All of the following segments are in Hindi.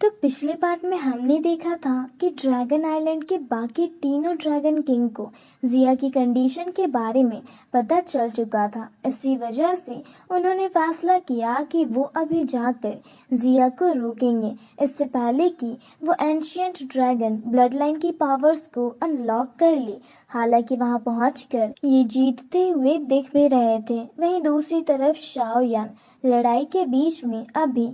तो पिछले पार्ट में हमने देखा था कि ड्रैगन आइलैंड के बाकी तीनों ड्रैगन किंग को जिया की कंडीशन के बारे में पता चल चुका था। इसी वजह से उन्होंने फैसला किया कि वो अभी जाकर जिया को रोकेंगे, इससे पहले कि वो एंशियंट ड्रैगन ब्लड लाइन की पावर्स को अनलॉक कर ले। हालांकि वहां पहुंचकर ये जीतते हुए दिख भी रहे थे, वहीं दूसरी तरफ शाओ यान लड़ाई के बीच में अभी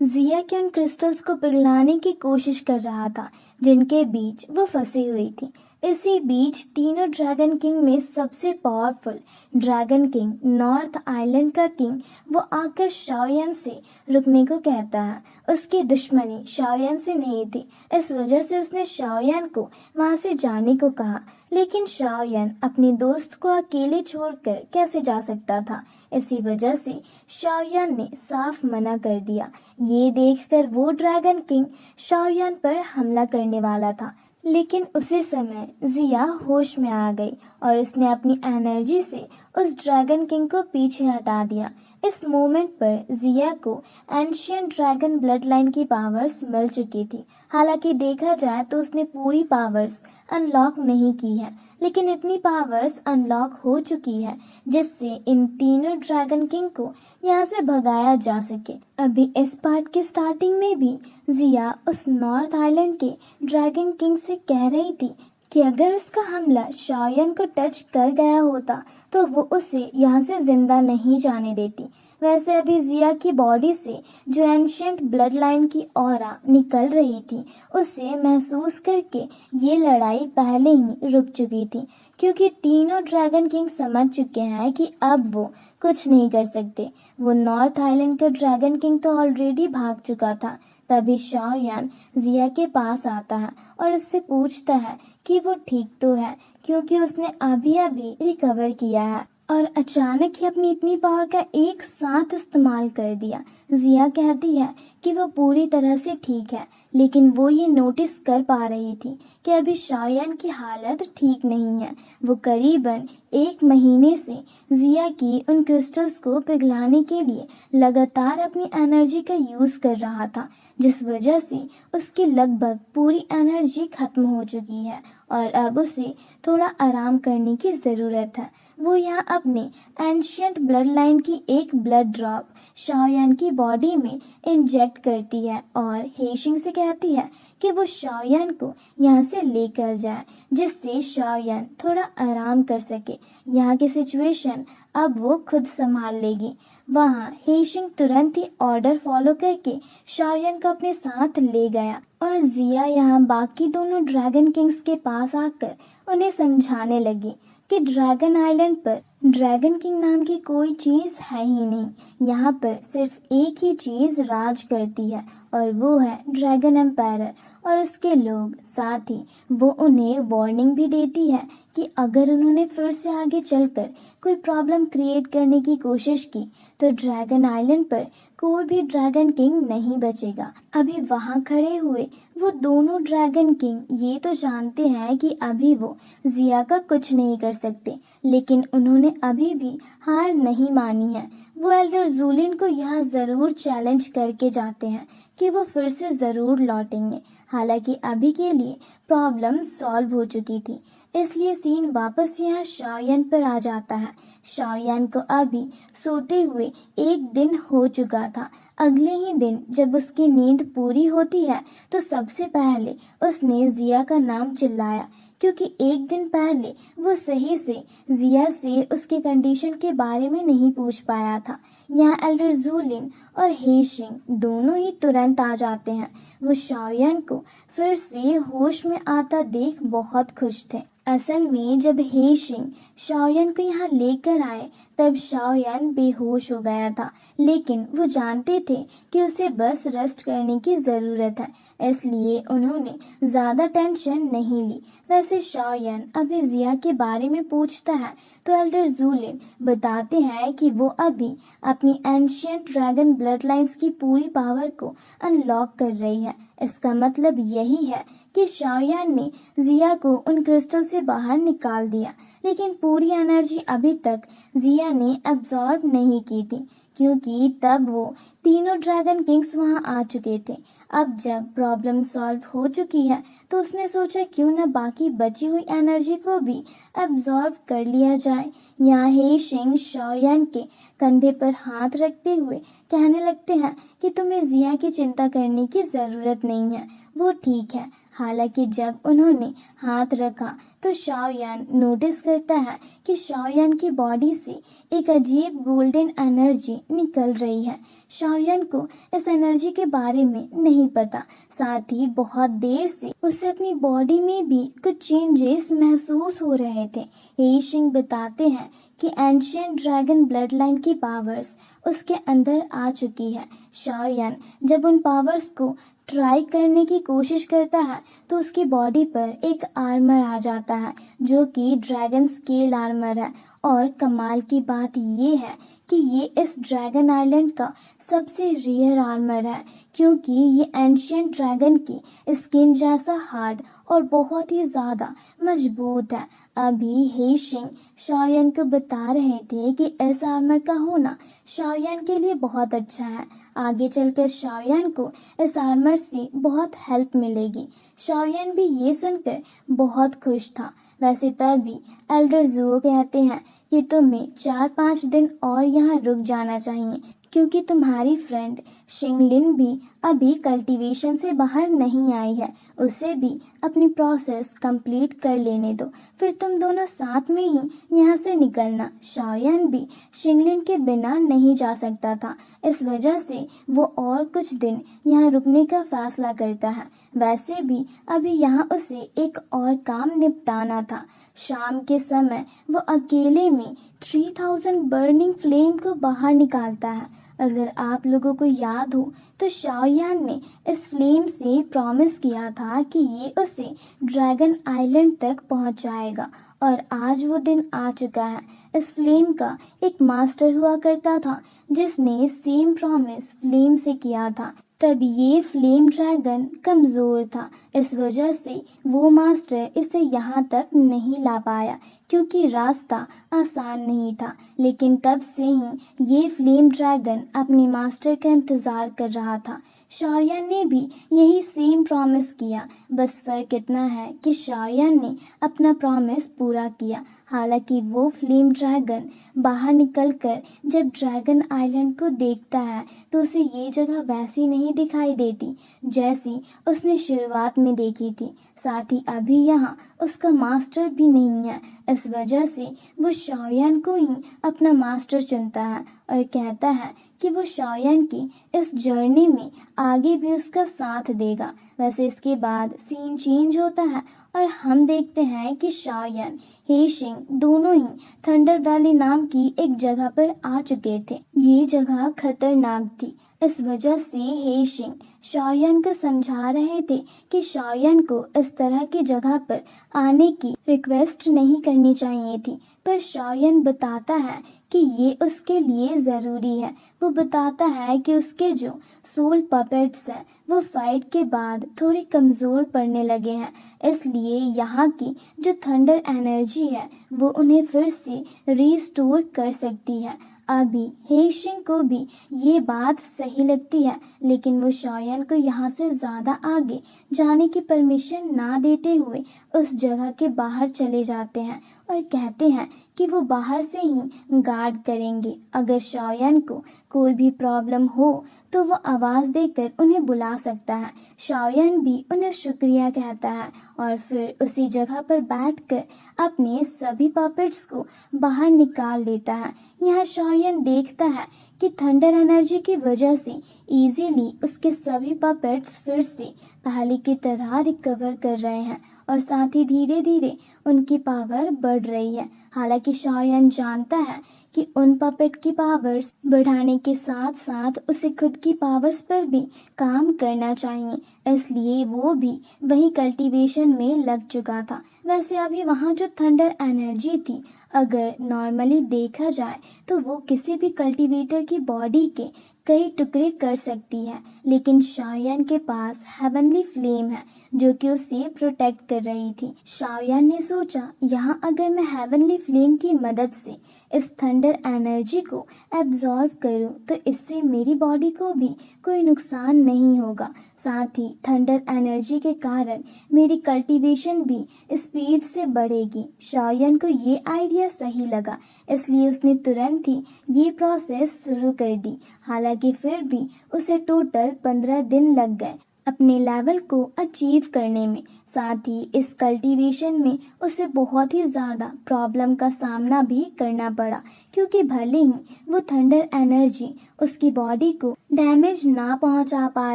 जिया के उन क्रिस्टल्स को पिघलाने की कोशिश कर रहा था जिनके बीच वो फंसी हुई थी। इसी बीच तीनों ड्रैगन किंग में सबसे powerful dragon king, north island का किंग, वो आकर शाओयान से रुकने को कहता है। उसकी दुश्मनी शाओयान से नहीं थी, इस वजह से उसने शाओयान को वहां से जाने को कहा, लेकिन शाओयान अपने दोस्त को अकेले छोड़कर कैसे जा सकता था। इसी वजह से शाओयान ने साफ मना कर दिया। ये देखकर वो ड्रैगन किंग शाओयान पर हमला करने वाला था, लेकिन उसी समय जिया होश में आ गई और उसने अपनी एनर्जी से उस ड्रैगन किंग को पीछे हटा दिया। इस मोमेंट पर जिया को एंशियंट ड्रैगन ब्लड लाइन की पावर्स मिल चुकी थी। हालांकि देखा जाए तो उसने पूरी पावर्स अनलॉक नहीं की है, लेकिन इतनी पावर्स अनलॉक हो चुकी है जिससे इन तीनों ड्रैगन किंग को यहाँ से भगाया जा सके। अभी इस पार्ट की स्टार्टिंग में भी जिया उस नॉर्थ आइलैंड के ड्रैगन किंग से कह रही थी कि अगर उसका हमला शाओयान को टच कर गया होता तो वो उसे यहाँ से जिंदा नहीं जाने देती। वैसे अभी जिया की बॉडी से जो एंशियंट ब्लड लाइन की ऑरा निकल रही थी, उसे महसूस करके ये लड़ाई पहले ही रुक चुकी थी, क्योंकि तीनों ड्रैगन किंग समझ चुके हैं कि अब वो कुछ नहीं कर सकते। वो नॉर्थ आइलैंड का ड्रैगन किंग तो ऑलरेडी भाग चुका था। तभी शाओयान जिया के पास आता है और उससे पूछता है कि वो ठीक तो है, क्योंकि उसने अभी अभी रिकवर किया है और अचानक ही अपनी इतनी पावर का एक साथ इस्तेमाल कर दिया। जिया कहती है कि वो पूरी तरह से ठीक है, लेकिन वो ये नोटिस कर पा रही थी कि अभी शाओयान की हालत ठीक नहीं है। वो करीबन 1 महीने से जिया की उन क्रिस्टल्स को पिघलाने के लिए लगातार अपनी एनर्जी का यूज कर रहा था, जिस वजह से उसकी लगभग पूरी एनर्जी खत्म हो चुकी है और अब उसे थोड़ा आराम करने की ज़रूरत है। वो यहाँ अपने एंशियंट ब्लड लाइन की एक ब्लड ड्रॉप शाओयान की बॉडी में इंजेक्ट करती है और हेशिंग से कहती है कि वो शाओयान को यहाँ से लेकर जाए, जिससे शाओयान थोड़ा आराम कर सके। यहाँ की सिचुएशन अब वो खुद संभाल लेगी। वहाँ हेशिंग तुरंत ही ऑर्डर फॉलो करके शाओयान को अपने साथ ले गया और जिया यहाँ बाकी दोनों ड्रैगन किंग्स के पास आकर उन्हें समझाने लगी कि ड्रैगन आइलैंड पर ड्रैगन किंग नाम की कोई चीज़ है ही नहीं। यहाँ पर सिर्फ एक ही चीज़ राज करती है और वो है ड्रैगन एम्पायर और उसके लोग। साथ ही वो उन्हें वार्निंग भी देती है कि अगर उन्होंने फिर से आगे चलकर कोई प्रॉब्लम क्रिएट करने की कोशिश की तो ड्रैगन आइलैंड पर कोई भी ड्रैगन किंग नहीं बचेगा। अभी वहाँ खड़े हुए वो दोनों ड्रैगन किंग ये तो जानते हैं कि अभी वो जिया का कुछ नहीं कर सकते, लेकिन उन्होंने अभी भी हार नहीं मानी है। वो एल्डर जूलिन को यह ज़रूर चैलेंज करके जाते हैं कि वो फिर से ज़रूर लौटेंगे। हालांकि अभी के लिए प्रॉब्लम सॉल्व हो चुकी थी, इसलिए सीन वापस यहाँ शाओयान पर आ जाता है। शाओयान को अभी सोते हुए 1 दिन हो चुका था। अगले ही दिन जब उसकी नींद पूरी होती है तो सबसे पहले उसने जिया का नाम चिल्लाया, क्योंकि 1 दिन पहले वो सही से जिया से उसके कंडीशन के बारे में नहीं पूछ पाया था। यहाँ एल्डर जूलिन और हेशिंग दोनों ही तुरंत आ जाते हैं। वो शाओयान को फिर से होश में आता देख बहुत खुश थे। असल में जब हेशिंग शाओयान को यहाँ लेकर आए तब शाओयान बेहोश हो गया था, लेकिन वो जानते थे कि उसे बस रेस्ट करने की ज़रूरत है, इसलिए उन्होंने ज़्यादा टेंशन नहीं ली। वैसे शाओयान अभी जिया के बारे में पूछता है तो एल्डर जूलिन बताते हैं कि वो अभी अपनी एंशियंट ड्रैगन ब्लड लाइन्स की पूरी पावर को अनलॉक कर रही है। इसका मतलब यही है कि शाओयान ने जिया को उन क्रिस्टल से बाहर निकाल दिया, लेकिन पूरी एनर्जी अभी तक जिया ने एब्जॉर्ब नहीं की थी, क्योंकि तब वो तीनों ड्रैगन किंग्स वहां आ चुके थे। अब जब प्रॉब्लम सॉल्व हो चुकी है तो उसने सोचा क्यों न बाकी बची हुई एनर्जी को भी एब्जॉर्ब कर लिया जाए। यहाँ हे शिंग शाओयान के कंधे पर हाथ रखते हुए कहने लगते हैं कि तुम्हें जिया की चिंता करने की जरूरत नहीं है, वो ठीक है। हालांकि जब उन्होंने हाथ रखा तो शाओयान नोटिस करता है कि शाओयान की बॉडी से एक अजीब गोल्डन एनर्जी निकल रही है। शाओयान को इस एनर्जी के बारे में नहीं पता, साथ ही बहुत देर से उसे अपनी बॉडी में भी कुछ चेंजेस महसूस हो रहे थे। हे शिंग बताते हैं कि एंशियंट ड्रैगन ब्लड लाइन की पावर्स उसके अंदर आ चुकी है। शाओयान जब उन पावर्स को ट्राई करने की कोशिश करता है तो उसकी बॉडी पर एक आर्मर आ जाता है जो कि ड्रैगन स्केल आर्मर है। और कमाल की बात ये है कि ये इस ड्रैगन आइलैंड का सबसे रेयर आर्मर है, क्योंकि ये एंशियंट ड्रैगन की स्किन जैसा हार्ड और बहुत ही ज़्यादा मजबूत है। अभी हे शिंग शाओयान को बता रहे थे कि इस आर्मर का होना शाओयान के लिए बहुत अच्छा है। आगे चलकर शाओयान को इस आर्मर से बहुत हेल्प मिलेगी। शाओयान भी ये सुनकर बहुत खुश था। वैसे तभी एल्डर जुओ कहते हैं कि तुम्हें 4-5 दिन और यहाँ रुक जाना चाहिए, क्योंकि तुम्हारी फ्रेंड शिंगलिन भी अभी कल्टीवेशन से बाहर नहीं आई है। उसे भी अपनी प्रोसेस कंप्लीट कर लेने दो, फिर तुम दोनों साथ में ही यहाँ से निकलना। शाओयान भी शिंगलिन के बिना नहीं जा सकता था, इस वजह से वो और कुछ दिन यहाँ रुकने का फैसला करता है। वैसे भी अभी यहाँ उसे एक और काम निपटाना था। शाम के समय वो अकेले में 3000 बर्निंग फ्लेम को बाहर निकालता है। अगर आप लोगों को याद हो तो शाओयान ने इस फ्लेम से प्रॉमिस किया था कि ये उसे ड्रैगन आइलैंड तक पहुंचाएगा, और आज वो दिन आ चुका है। इस फ्लेम का एक मास्टर हुआ करता था जिसने सेम प्रॉमिस फ्लेम से किया था। तब ये फ्लेम ड्रैगन कमजोर था, इस वजह से वो मास्टर इसे यहाँ तक नहीं ला पाया, क्योंकि रास्ता आसान नहीं था। लेकिन तब से ही ये फ्लेम ड्रैगन अपने मास्टर का इंतजार कर रहा था। शाओयान ने भी यही सेम प्रॉमिस किया, बस फर्क इतना है कि शाओयान ने अपना प्रॉमिस पूरा किया। हालांकि वो फ्लेम ड्रैगन बाहर निकलकर जब ड्रैगन आइलैंड को देखता है तो उसे ये जगह वैसी नहीं दिखाई देती जैसी उसने शुरुआत में देखी थी। साथ ही अभी यहाँ उसका मास्टर भी नहीं है, इस वजह से वो शाओयान को ही अपना मास्टर चुनता है और कहता है कि वो शाओयान की इस जर्नी में आगे भी उसका साथ देगा। वैसे इसके बाद सीन चेंज होता है और हम देखते हैं कि शाओयान हे शिंग दोनों ही थंडर वैली नाम की एक जगह पर आ चुके थे। ये जगह खतरनाक थी, इस वजह से हे शिंग शाओयान को समझा रहे थे कि शाओयान को इस तरह की जगह पर आने की रिक्वेस्ट नहीं करनी चाहिए थी, पर शाओयान बताता है कि ये उसके लिए ज़रूरी है। वो बताता है कि उसके जो सोल पपेट्स हैं वो फाइट के बाद थोड़े कमज़ोर पड़ने लगे हैं, इसलिए यहाँ की जो थंडर एनर्जी है वो उन्हें फिर से रीस्टोर कर सकती है। अभी हे शिंग को भी ये बात सही लगती है, लेकिन वो शाओयान को यहाँ से ज़्यादा आगे जाने की परमिशन ना देते हुए उस जगह के बाहर चले जाते हैं और कहते हैं कि वो बाहर से ही गार्ड करेंगे। अगर शाओयान को कोई भी प्रॉब्लम हो तो वो आवाज़ देकर उन्हें बुला सकता है। शाओयान भी उन्हें शुक्रिया कहता है और फिर उसी जगह पर बैठकर अपने सभी पपेट्स को बाहर निकाल लेता है। यहाँ शाओयान देखता है कि थंडर एनर्जी की वजह से इजीली उसके सभी पपेट्स फिर से पहले की तरह रिकवर कर रहे हैं और साथ ही धीरे धीरे उनकी पावर बढ़ रही है। हालांकि शाओयान जानता है कि उन पपेट की पावर्स बढ़ाने के साथ साथ उसे खुद की पावर्स पर भी काम करना चाहिए, इसलिए वो भी वही कल्टीवेशन में लग चुका था। वैसे अभी वहाँ जो थंडर एनर्जी थी, अगर नॉर्मली देखा जाए तो वो किसी भी कल्टीवेटर की बॉडी के कई टुकड़े कर सकती है, लेकिन शाओयान के पास हेवनली फ्लेम है जो कि उसे प्रोटेक्ट कर रही थी। शाओयान ने सोचा यहाँ अगर मैं हेवनली फ्लेम की मदद से इस थंडर एनर्जी को एब्जॉर्व करूं तो इससे मेरी बॉडी को भी कोई नुकसान नहीं होगा। साथ ही थंडर एनर्जी के कारण मेरी कल्टीवेशन भी स्पीड से बढ़ेगी। शाओयान को ये आइडिया सही लगा, इसलिए उसने तुरंत ही ये प्रोसेस शुरू कर दी। हालांकि फिर भी उसे टोटल 15 दिन लग गए अपने लेवल को अचीव करने में। साथ ही इस कल्टीवेशन में उसे बहुत ही ज़्यादा प्रॉब्लम का सामना भी करना पड़ा, क्योंकि भले ही वो थंडर एनर्जी उसकी बॉडी को डैमेज ना पहुंचा पा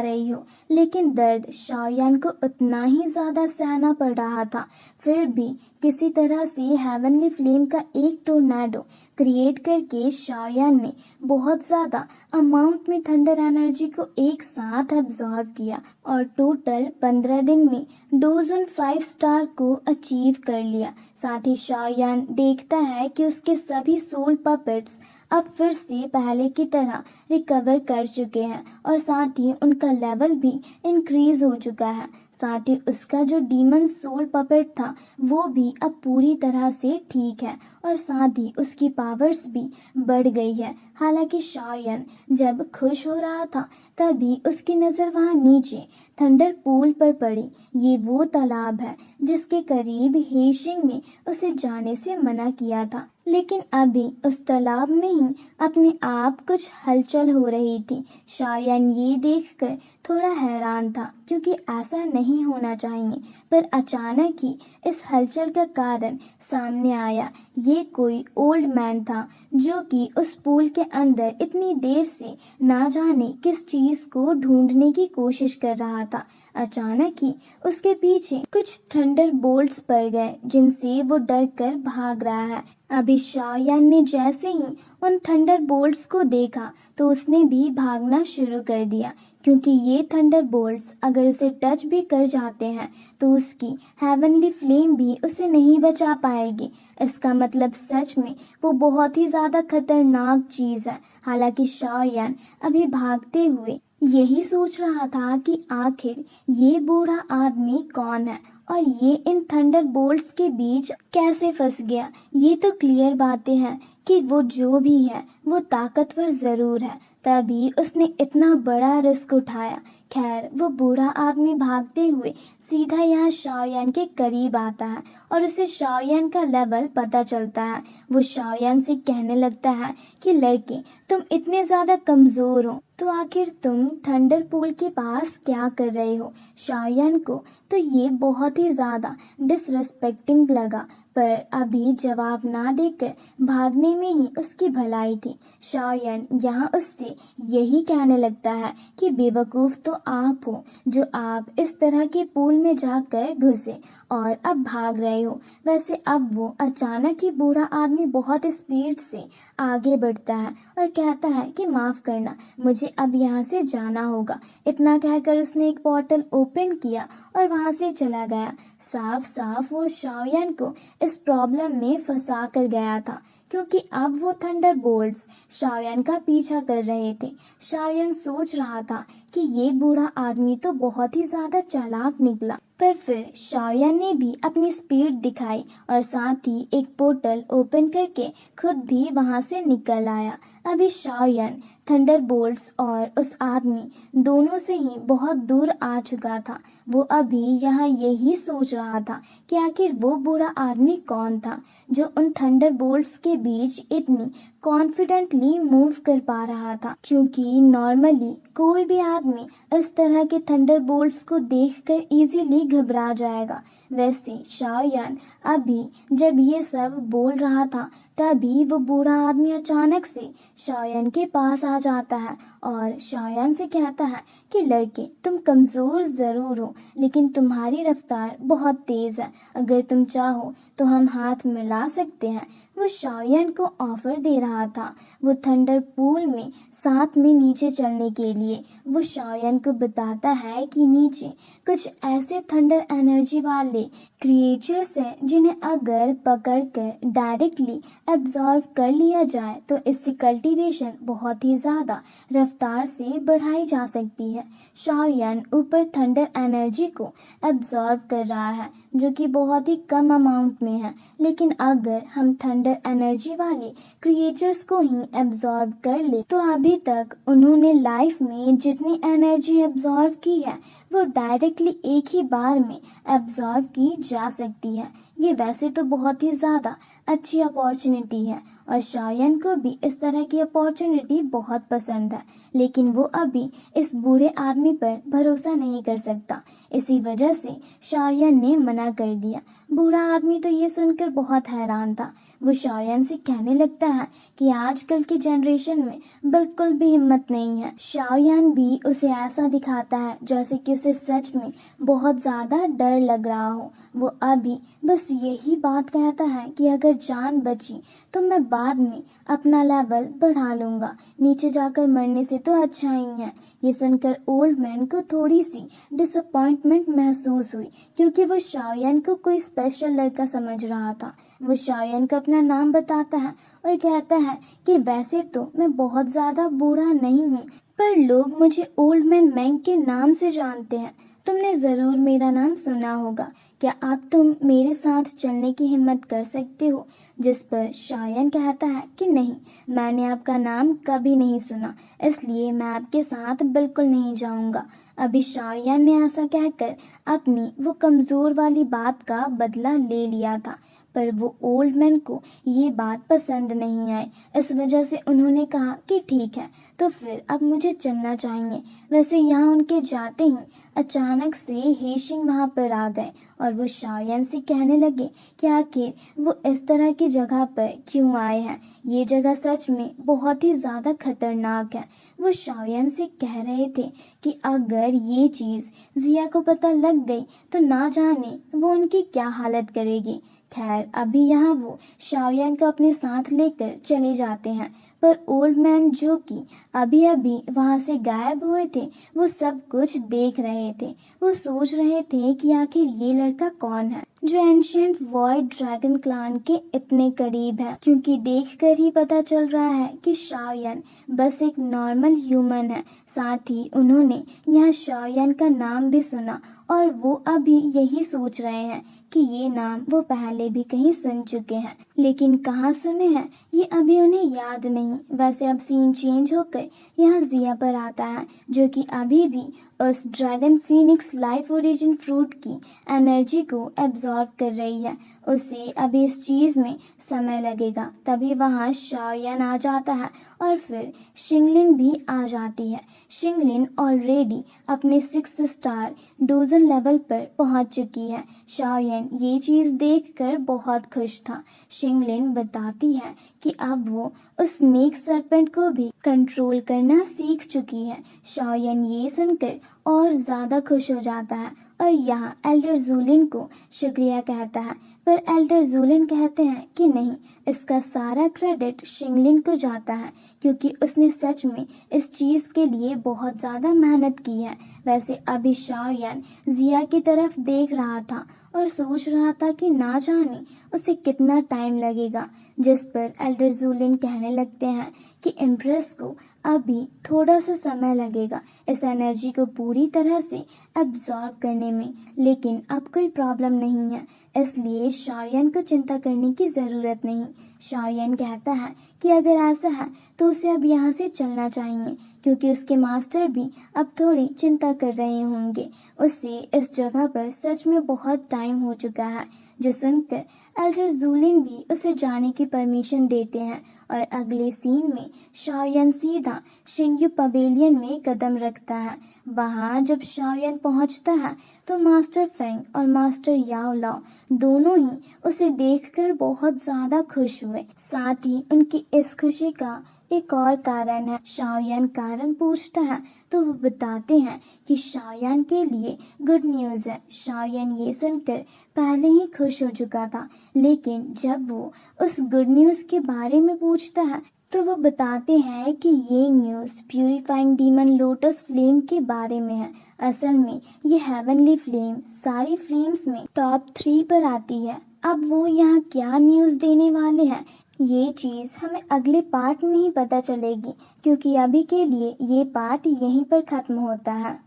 रही हो, लेकिन दर्द शाओयान को उतना ही ज़्यादा सहना पड़ रहा था। फिर भी किसी तरह से हेवनली फ्लेम का एक टोर्नेडो क्रिएट करके शाओयान ने बहुत ज़्यादा अमाउंट में थंडर एनर्जी को एक साथ एब्जॉर्व किया और टोटल 15 दिन में डोजन 5 स्टार को अचीव कर लिया। साथ ही शाओयान देखता है कि उसके सभी सोल पपेट्स अब फिर से पहले की तरह रिकवर कर चुके हैं और साथ ही उनका लेवल भी इंक्रीज हो चुका है। साथ ही उसका जो डीमन सोल पपेट था वो भी अब पूरी तरह से ठीक है और साथ ही उसकी पावर्स भी बढ़ गई है। हालांकि शाओयान जब खुश हो रहा था तभी उसकी नज़र वहाँ नीचे थंडर पूल पर पड़ी। ये वो तालाब है जिसके करीब हेशिंग ने उसे जाने से मना किया था, लेकिन अभी उस तालाब में ही अपने आप कुछ हलचल हो रही थी। शाओयान ये देखकर थोड़ा हैरान था, क्योंकि ऐसा नहीं होना चाहिए, पर अचानक ही इस हलचल का कारण सामने आया। ये कोई ओल्ड मैन था जो कि उस पूल के अंदर इतनी देर से ना जाने किस चीज को ढूंढने की कोशिश कर रहा था। अचानक ही उसके पीछे कुछ थंडर बोल्ट्स पड़ गए जिनसे वो डर कर भाग रहा है। अभी शाओयान ने जैसे ही उन थंडर बोल्ट्स को देखा तो उसने भी भागना शुरू कर दिया, क्योंकि ये थंडर बोल्ट्स अगर उसे टच भी कर जाते हैं तो उसकी हेवनली फ्लेम भी उसे नहीं बचा पाएगी। इसका मतलब सच में वो बहुत ही ज़्यादा खतरनाक चीज़ है। हालांकि शाओयान अभी भागते हुए यही सोच रहा था कि आखिर ये बूढ़ा आदमी कौन है और ये इन थंडर बोल्ट्स के बीच कैसे फंस गया। ये तो क्लियर बातें हैं कि वो जो भी है वो ताकतवर ज़रूर है, तभी उसने इतना बड़ा रिस्क उठाया। खैर, वो बूढ़ा आदमी भागते हुए सीधा यहाँ शाओयान के करीब आता है और उसे शाओयान का लेवल पता चलता है। वो शाओयान से कहने लगता है कि लड़के, तुम इतने ज़्यादा कमज़ोर हो तो आखिर तुम थंडर पूल के पास क्या कर रहे हो। शाओयान को तो ये बहुत ही ज़्यादा डिसरेस्पेक्टिंग लगा, पर अभी जवाब ना देकर भागने में ही उसकी भलाई थी। शाओयान यहाँ उससे यही कहने लगता है कि बेवकूफ़ तो आप हो जो आप इस तरह के पूल में जाकर घुसे और अब भाग रहे हो। वैसे अब वो अचानक ही बूढ़ा आदमी बहुत स्पीड से आगे बढ़ता है और कहता है कि माफ़ करना, मुझे अब यहाँ से जाना होगा। इतना कहकर उसने एक बॉटल ओपन किया और वहाँ से चला गया। साफ साफ वो शाओयान को इस प्रॉब्लम में फंसा कर गया था, क्योंकि अब वो थंडर बोल्ट्स शाओयान का पीछा कर रहे थे। शाओयान सोच रहा था कि ये बूढ़ा आदमी तो बहुत ही ज़्यादा चालाक निकला, पर फिर शाओयान ने भी अपनी स्पीड दिखाई और साथ ही एक पोर्टल ओपन करके खुद भी वहां से निकल आया। अभी शाओयान थंडर बोल्ट्स और उस आदमी दोनों से ही बहुत दूर आ चुका था। वो अभी यहाँ यही सोच रहा था कि आखिर वो बूढ़ा आदमी कौन था जो उन थंडर बोल्ट्स के बीच इतनी कॉन्फिडेंटली मूव कर पा रहा था, क्योंकि नॉर्मली कोई भी आदमी इस तरह के थंडर बोल्ट्स को देखकर इजीली घबरा जाएगा। वैसे शाओयान अभी जब ये सब बोल रहा था तभी वो बूढ़ा आदमी अचानक से शाओयान के पास आ जाता है और शाओयान से कहता है कि लड़के, तुम कमज़ोर ज़रूर हो लेकिन तुम्हारी रफ्तार बहुत तेज़ है, अगर तुम चाहो तो हम हाथ मिला सकते हैं। वो शाओयान को ऑफर दे रहा था वो थंडर पूल में साथ में नीचे चलने के लिए। वो शाओयान को बताता है कि नीचे कुछ ऐसे थंडर एनर्जी वाले क्रिएचर्स हैं जिन्हें अगर पकड़कर डायरेक्टली एब्जॉर्व कर लिया जाए तो इससे कल्टीवेशन बहुत ही ज़्यादा रफ्तार से बढ़ाई जा सकती है। शाओयान ऊपर थंडर एनर्जी को एब्जॉर्व कर रहा है जो कि बहुत ही कम अमाउंट में है, लेकिन अगर हम थंडर जेंडर एनर्जी वाले क्रिएचर्स को ही एब्जॉर्ब कर ले, तो अभी तक उन्होंने लाइफ में जितनी एनर्जी एब्जॉर्ब की है वो डायरेक्टली एक ही बार में एब्जॉर्ब की जा सकती है। ये वैसे तो बहुत ही ज़्यादा अच्छी अपॉर्चुनिटी है और शाओयान को भी इस तरह की अपॉर्चुनिटी बहुत पसंद है, लेकिन वो अभी इस बूढ़े आदमी पर भरोसा नहीं कर सकता। इसी वजह से शाओयान ने मना कर दिया। बूढ़ा आदमी तो ये सुनकर बहुत हैरान था। वो शाओयान से कहने लगता है कि आजकल की जनरेशन में बिल्कुल भी हिम्मत नहीं है। शाओयान भी उसे ऐसा दिखाता है जैसे कि उसे सच में बहुत ज़्यादा डर लग रहा हो। वो अभी बस यही बात कहता है कि अगर जान बची तो मैं बाद में अपना लेवल बढ़ा लूँगा, नीचे जाकर मरने से तो अच्छा ही है। ये सुनकर ओल्ड मैन को थोड़ी सी डिसअपॉइंटमेंट महसूस हुई, क्योंकि वो शाओयान को कोई स्पेशल लड़का समझ रहा था। वो शाओयान को अपना नाम बताता है और कहता है कि वैसे तो मैं बहुत ज़्यादा बूढ़ा नहीं हूँ, पर लोग मुझे ओल्ड मैन मैंग के नाम से जानते हैं। तुमने ज़रूर मेरा नाम सुना होगा। क्या आप तुम मेरे साथ चलने की हिम्मत कर सकते हो? जिस पर शाओयान कहता है कि नहीं, मैंने आपका नाम कभी नहीं सुना, इसलिए मैं आपके साथ बिल्कुल नहीं जाऊंगा। अभी शाओयान ने ऐसा कहकर अपनी वो कमज़ोर वाली बात का बदला ले लिया था, पर वो ओल्ड मैन को ये बात पसंद नहीं आई। इस वजह से उन्होंने कहा कि ठीक है, तो फिर अब मुझे चलना चाहिए। वैसे यहाँ उनके जाते ही अचानक से हेशिंग वहाँ पर आ गए और वो शाओयान से कहने लगे कि आखिर वो इस तरह की जगह पर क्यों आए हैं। ये जगह सच में बहुत ही ज़्यादा खतरनाक है। वो शाओयान से कह रहे थे कि अगर ये चीज़ जिया को पता लग गई तो ना जाने वो उनकी क्या हालत करेगी। खैर, अभी यहाँ वो शाओयान को अपने साथ लेकर चले जाते हैं, पर ओल्ड मैन जो कि अभी अभी वहाँ से गायब हुए थे वो सब कुछ देख रहे थे। वो सोच रहे थे कि आखिर ये लड़का कौन है जो एंशिएंट वॉइड ड्रैगन क्लान के इतने करीब है, क्योंकि देखकर ही पता चल रहा है कि शाओयान बस एक नॉर्मल ह्यूमन है। साथ ही उन्होंने यहाँ शाओयान का नाम भी सुना और वो अभी यही सोच रहे हैं कि ये नाम वो पहले भी कहीं सुन चुके हैं, लेकिन कहाँ सुने हैं ये अभी उन्हें याद नहीं। वैसे अब सीन चेंज होकर यहाँ जिया पर आता है, जो कि अभी भी उस dragon Phoenix life origin fruit की एनर्जी को एब्जॉर्ब कर रही है। उसे अभी इस चीज़ में समय लगेगा। तभी वहाँ शाओयान आ जाता है और फिर शिंगलिन भी आ जाती है। शिंगलिन ऑलरेडी अपने 6th स्टार डोजन लेवल पर पहुंच चुकी है। शाओयान ये चीज़ देखकर बहुत खुश था। शिंगलिन बताती है कि अब वो उस स्नेक सर्पेंट को भी कंट्रोल करना सीख चुकी है। शाओयान ये सुनकर और ज़्यादा खुश हो जाता है और यहाँ एल्डर जूलिन को शुक्रिया कहता है, पर एल्डर जूलिन कहते हैं कि नहीं, इसका सारा क्रेडिट शिंगलिन को जाता है, क्योंकि उसने सच में इस चीज़ के लिए बहुत ज़्यादा मेहनत की है। वैसे अभी शाओयान जिया की तरफ देख रहा था और सोच रहा था कि ना जाने उसे कितना टाइम लगेगा, जिस पर एल्डर जूलिन कहने लगते हैं कि इम्प्रेस को अभी थोड़ा सा समय लगेगा इस एनर्जी को पूरी तरह से एब्जॉर्ब करने में, लेकिन अब कोई प्रॉब्लम नहीं है, इसलिए शाओयान को चिंता करने की ज़रूरत नहीं। शाओयान कहता है कि अगर ऐसा है तो उसे अब यहाँ से चलना चाहिए, क्योंकि उसके मास्टर भी अब थोड़ी चिंता कर रहे होंगे। उससे इस जगह पर सच में बहुत टाइम हो चुका है। जो सुनकर एल्डर जूलिन भी उसे जाने की परमिशन देते हैं और अगले सीन में शाओयान सीधा शिंगयू पवेलियन में कदम रखता है। वहाँ जब शाओयान पहुँचता है तो मास्टर फेंग और मास्टर याओ लाओ दोनों ही उसे देखकर बहुत ज़्यादा खुश हुए। साथ ही उनकी इस खुशी का एक और कारण है। शाओयान कारण पूछता है तो वो बताते हैं कि शाओयान के लिए गुड न्यूज़ है। शाओयान ये सुनकर पहले ही खुश हो चुका था, लेकिन जब वो उस गुड न्यूज़ के बारे में पूछता है तो वो बताते हैं कि ये news purifying demon lotus flame के बारे में है। असल में ये हेवनली फ्लेम सारी फ्लेम्स में टॉप 3 पर आती है। अब वो यहाँ क्या न्यूज़ देने वाले हैं ये चीज़ हमें अगले पार्ट में ही पता चलेगी, क्योंकि अभी के लिए ये पार्ट यहीं पर ख़त्म होता है।